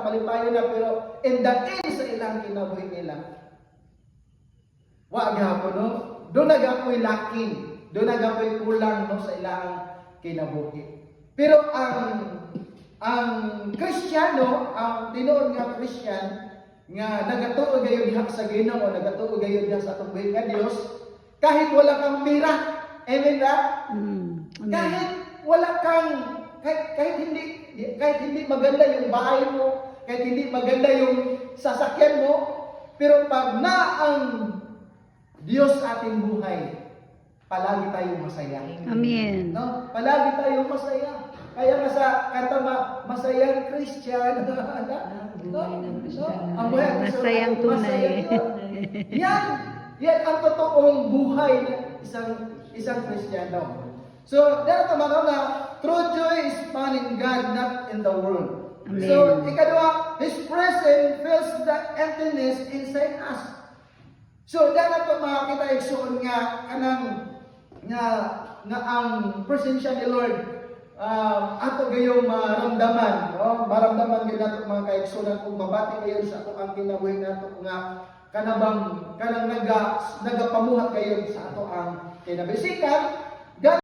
malipayon na, pero in the end sa ilang kinabuhi nila. Wa gyapon no. Do nagapoy lacking, do nagapoy kulang no sa ilang kinabuhi. Pero ang Kristiyano, ang tinuod nga Christian nga nagatuo gayud diha sa Ginoo, nagatuo gayud diha sa atong buhi nga Dios, kahit wala kang pira. Amen ra? Kahit wala kang kahit hindi maganda yung bahay mo, kahit hindi maganda yung sasakyan mo, pero pag na ang Diyos ating buhay, palagi tayong masaya. Amen. No? Palagi tayong masaya. Kaya nga sa kanta masayang Christian. No? Ang buhay ng Masayang tunay. Yan ang totoong buhay ng isang Kristiyano. So, dahil naman na true joy is found in God, not in the world. Amen. So, ikadua, His presence fills the emptiness inside us. So, dahil ito makakita igsoon nga kanang nga ang presensya ni Lord ato gayong maramdaman, no? Maramdaman gyud nato mga kaigsunan kung mabati kayo sa ato ang kinabuhi nato nga kanang nagapamuhat kayo sa ato ang kinabisikan.